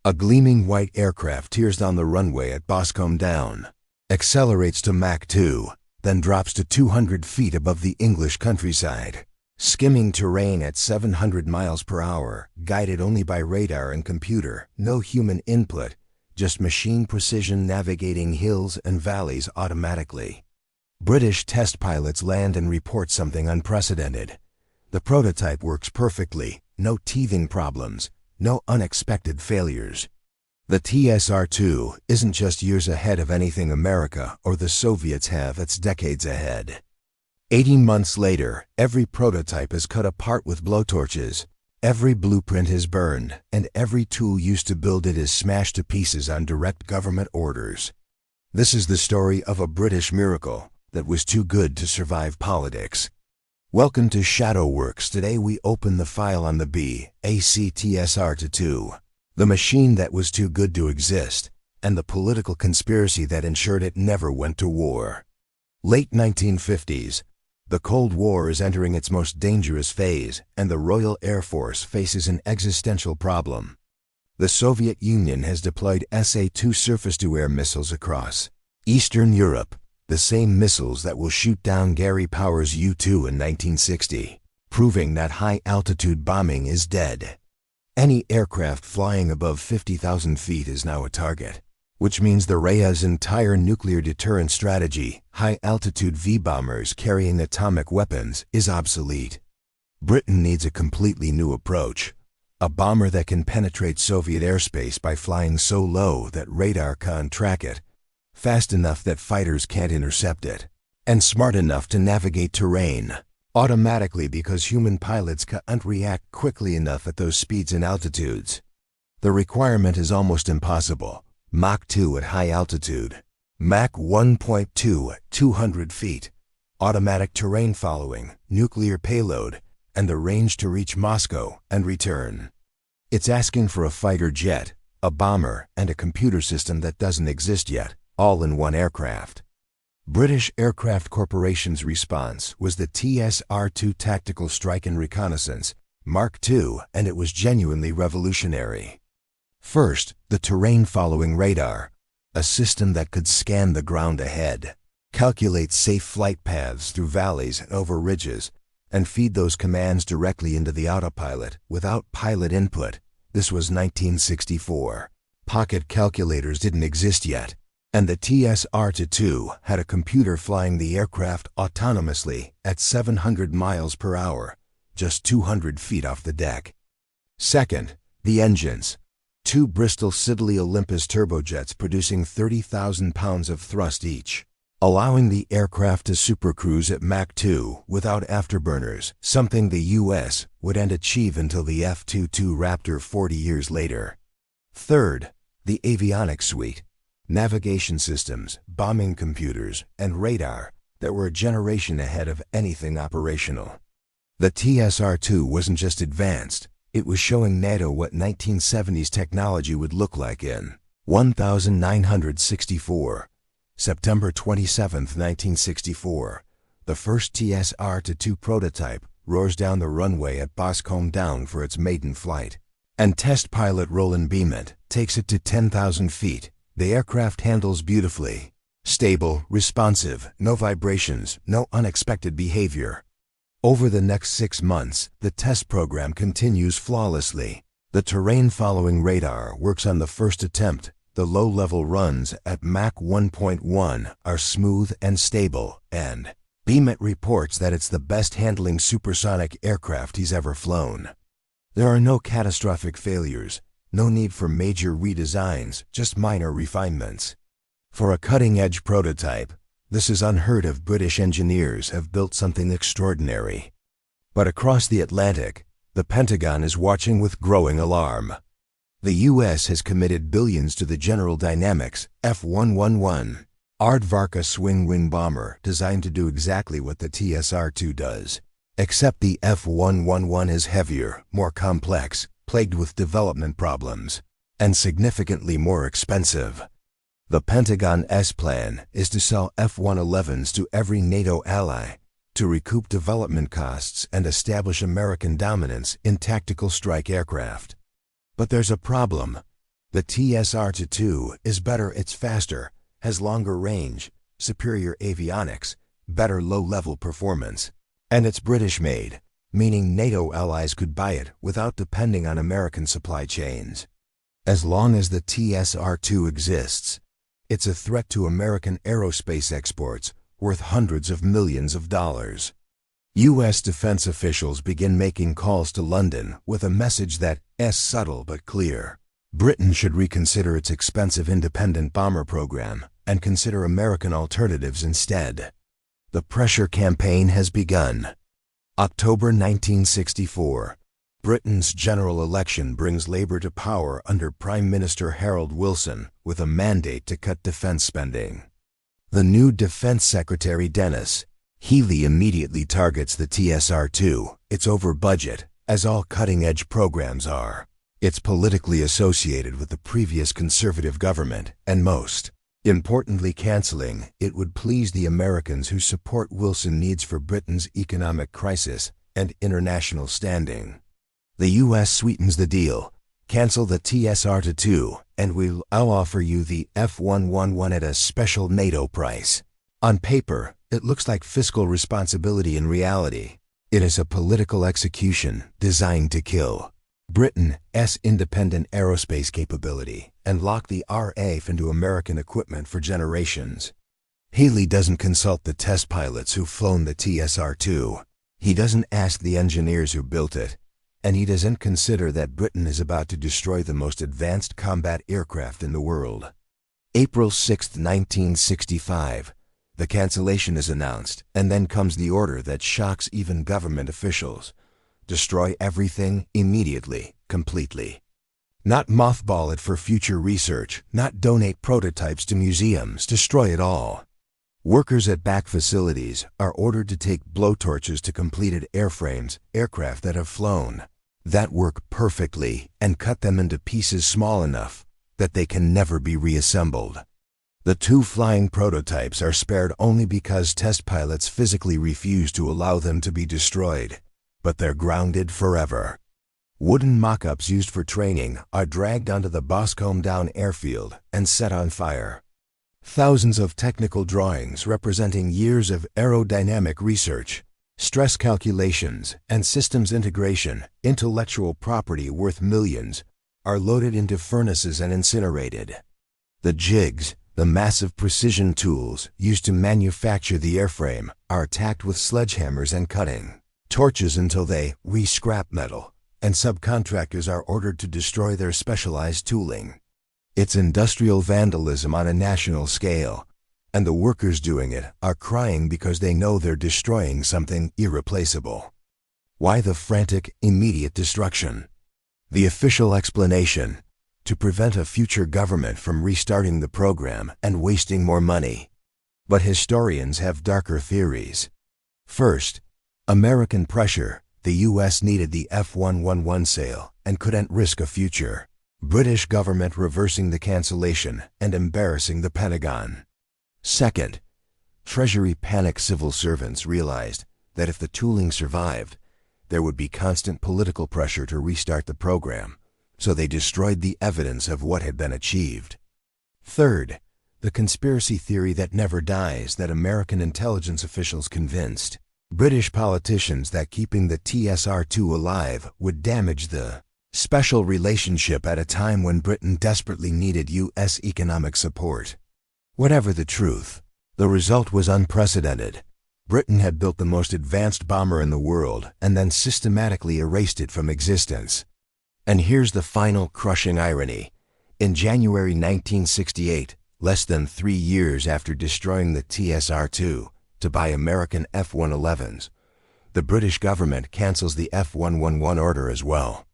A gleaming white aircraft tears down the runway at Boscombe Down, accelerates to Mach 2, then drops to 200 feet above the English countryside, skimming terrain at 700 miles per hour, guided only by radar and computer, no human input, just machine precision navigating hills and valleys automatically. British test pilots land and report something unprecedented. The prototype works perfectly, no teething problems, no unexpected failures. The TSR-2 isn't just years ahead of anything America or the Soviets have, it's decades ahead. 18 months later, every prototype is cut apart with blowtorches, every blueprint is burned, and every tool used to build it is smashed to pieces on direct government orders. This is the story of a British miracle that was too good to survive politics. Welcome to Shadow Works. Today we open the file on the BAC TSR-2, the machine that was too good to exist, and the political conspiracy that ensured it never went to war. Late 1950s, the Cold War is entering its most dangerous phase, and the Royal Air Force faces an existential problem. The Soviet Union has deployed SA-2 surface-to-air missiles across Eastern Europe, the same missiles that will shoot down Gary Power's U-2 in 1960, proving that high-altitude bombing is dead. Any aircraft flying above 50,000 feet is now a target, which means the RAA's entire nuclear deterrent strategy, high-altitude V-bombers carrying atomic weapons, is obsolete. Britain needs a completely new approach, a bomber that can penetrate Soviet airspace by flying so low that radar can't track it, fast enough that fighters can't intercept it, and smart enough to navigate terrain automatically because human pilots can't react quickly enough at those speeds and altitudes. The requirement is almost impossible. Mach 2 at high altitude, Mach 1.2 at 200 feet, automatic terrain following, nuclear payload, and the range to reach Moscow and return. It's asking for a fighter jet, a bomber, and a computer system that doesn't exist yet, all in one aircraft. British Aircraft Corporation's response was the TSR-2 Tactical Strike and Reconnaissance, Mark II, and it was genuinely revolutionary. First, the terrain-following radar, a system that could scan the ground ahead, calculate safe flight paths through valleys and over ridges, and feed those commands directly into the autopilot without pilot input. This was 1964. Pocket calculators didn't exist yet, and the TSR-2 had a computer flying the aircraft autonomously at 700 miles per hour, just 200 feet off the deck. Second, the engines. 2 Bristol Siddeley Olympus turbojets producing 30,000 pounds of thrust each, allowing the aircraft to supercruise at Mach 2 without afterburners, something the U.S. wouldn't achieve until the F-22 Raptor 40 years later. Third, the avionics suite. Navigation systems, bombing computers, and radar that were a generation ahead of anything operational. The TSR-2 wasn't just advanced, it was showing NATO what 1970s technology would look like in 1964. September 27, 1964, the first TSR-2 prototype roars down the runway at Boscombe Down for its maiden flight, and test pilot Roland Beament takes it to 10,000 feet. The aircraft handles beautifully. Stable, responsive, no vibrations, no unexpected behavior. Over the next 6 months, the test program continues flawlessly. The terrain-following radar works on the first attempt. The low-level runs at Mach 1.1 are smooth and stable, and Beament reports that it's the best-handling supersonic aircraft he's ever flown. There are no catastrophic failures. No need for major redesigns, just minor refinements. For a cutting-edge prototype, this is unheard of. British engineers have built something extraordinary. But across the Atlantic, the Pentagon is watching with growing alarm. The U.S. has committed billions to the General Dynamics F-111 Aardvark swing-wing bomber designed to do exactly what the TSR-2 does. Except the F-111 is heavier, more complex, plagued with development problems, and significantly more expensive. The Pentagon's plan is to sell F-111s to every NATO ally to recoup development costs and establish American dominance in tactical strike aircraft. But there's a problem. The TSR-2 is better, it's faster, has longer range, superior avionics, better low-level performance, and it's British-made, meaning NATO allies could buy it without depending on American supply chains. As long as the TSR-2 exists, it's a threat to American aerospace exports worth hundreds of millions of dollars. U.S. defense officials begin making calls to London with a message that's subtle but clear. Britain should reconsider its expensive independent bomber program and consider American alternatives instead. The pressure campaign has begun. October 1964. Britain's general election brings Labour to power under Prime Minister Harold Wilson with a mandate to cut defence spending. The new Defence Secretary Dennis Healey immediately targets the TSR-2. It's over budget, as all cutting-edge programs are. It's politically associated with the previous Conservative government, and most importantly, cancelling it would please the Americans who support Wilson's needs for Britain's economic crisis and international standing. The U.S. sweetens the deal. Cancel the TSR-2, and we'll offer you the F111 at a special NATO price. On paper, it looks like fiscal responsibility. In reality, it is a political execution designed to kill Britain's independent aerospace capability and lock the RAF into American equipment for generations. Healey doesn't consult the test pilots who've flown the TSR-2. He doesn't ask the engineers who built it. And he doesn't consider that Britain is about to destroy the most advanced combat aircraft in the world. April 6, 1965. The cancellation is announced, and then comes the order that shocks even government officials. Destroy everything immediately, completely. Not mothball it for future research, not donate prototypes to museums, destroy it all. Workers at BAC facilities are ordered to take blowtorches to completed airframes, aircraft that have flown, that work perfectly, and cut them into pieces small enough that they can never be reassembled. The two flying prototypes are spared only because test pilots physically refuse to allow them to be destroyed, but they're grounded forever. Wooden mock-ups used for training are dragged onto the Boscombe Down airfield and set on fire. Thousands of technical drawings representing years of aerodynamic research, stress calculations, and systems integration, intellectual property worth millions, are loaded into furnaces and incinerated. The jigs, the massive precision tools used to manufacture the airframe, are attacked with sledgehammers and cutting torches until they re-scrap metal, and subcontractors are ordered to destroy their specialized tooling. It's industrial vandalism on a national scale, and the workers doing it are crying because they know they're destroying something irreplaceable. Why the frantic, immediate destruction? The official explanation: to prevent a future government from restarting the program and wasting more money. But historians have darker theories. First, American pressure. The U.S. needed the F111 sale and couldn't risk a future British government reversing the cancellation and embarrassing the Pentagon. Second, Treasury panic. Civil servants realized that if the tooling survived, there would be constant political pressure to restart the program, so they destroyed the evidence of what had been achieved. Third, the conspiracy theory that never dies that American intelligence officials convinced British politicians that keeping the TSR-2 alive would damage the special relationship at a time when Britain desperately needed U.S. economic support. Whatever the truth, the result was unprecedented. Britain had built the most advanced bomber in the world and then systematically erased it from existence. And here's the final crushing irony. In January 1968, less than 3 years after destroying the TSR-2 to buy American F-111s, the British government cancels the F-111 order as well.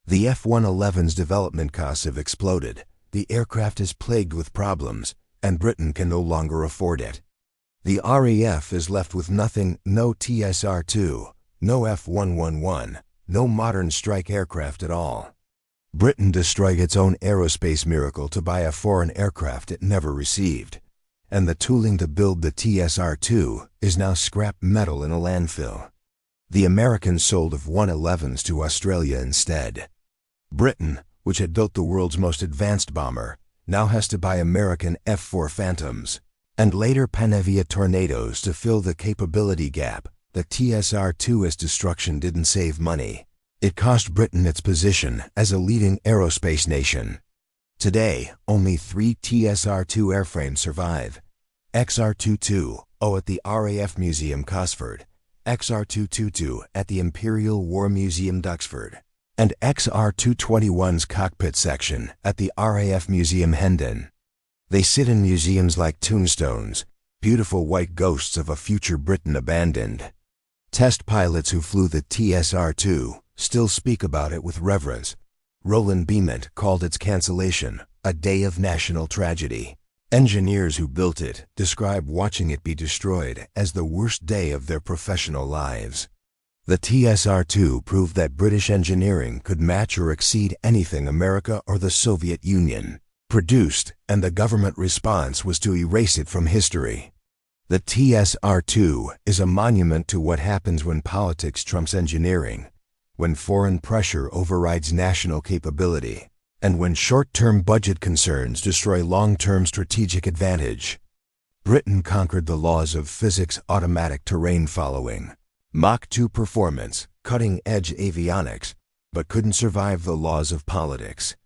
The F-111's development costs have exploded, the aircraft is plagued with problems, and Britain can no longer afford it. The RAF is left with nothing: no TSR-2, no F-111, no modern strike aircraft at all. Britain destroyed its own aerospace miracle to buy a foreign aircraft it never received, and the tooling to build the TSR-2 is now scrap metal in a landfill. The Americans sold F-111s to Australia instead. Britain, which had built the world's most advanced bomber, now has to buy American F-4 Phantoms, and later Panavia Tornadoes to fill the capability gap. The TSR-2's destruction didn't save money. It cost Britain its position as a leading aerospace nation. Today, only 3 TSR-2 airframes survive. XR-22O at the RAF Museum Cosford, XR-222 at the Imperial War Museum Duxford, and XR-221's cockpit section at the RAF Museum Hendon. They sit in museums like tombstones, beautiful white ghosts of a future Britain abandoned. Test pilots who flew the TSR-2 still speak about it with reverence. Roland Beament called its cancellation a day of national tragedy. Engineers who built it describe watching it be destroyed as the worst day of their professional lives. The TSR-2 proved that British engineering could match or exceed anything America or the Soviet Union produced, and the government response was to erase it from history. The TSR-2 is a monument to what happens when politics trumps engineering, when foreign pressure overrides national capability, and when short-term budget concerns destroy long-term strategic advantage. Britain conquered the laws of physics, automatic terrain following, Mach 2 performance, cutting-edge avionics, but couldn't survive the laws of politics.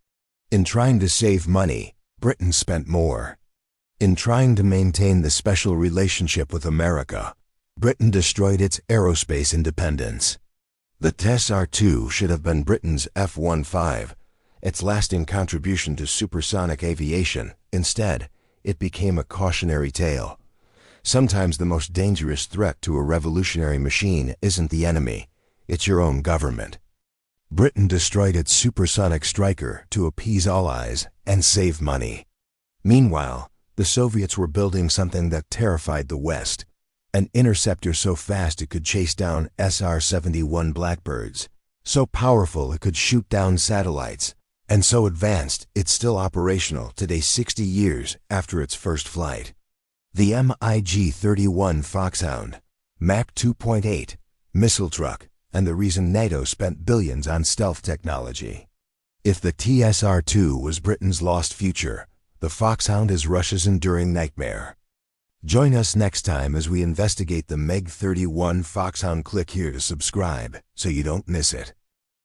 In trying to save money, Britain spent more. In trying to maintain the special relationship with America, Britain destroyed its aerospace independence. The TSR-2 should have been Britain's F-15, its lasting contribution to supersonic aviation. Instead, it became a cautionary tale. Sometimes the most dangerous threat to a revolutionary machine isn't the enemy, it's your own government. Britain destroyed its supersonic Striker to appease all eyes and save money. Meanwhile, the Soviets were building something that terrified the West, an interceptor so fast it could chase down SR-71 Blackbirds, so powerful it could shoot down satellites, and so advanced it's still operational today 60 years after its first flight. The MiG-31 Foxhound, Mach 2.8, missile truck, and the reason NATO spent billions on stealth technology. If the TSR-2 was Britain's lost future, the Foxhound is Russia's enduring nightmare. Join us next time as we investigate the MiG-31 Foxhound. Click here to subscribe so you don't miss it.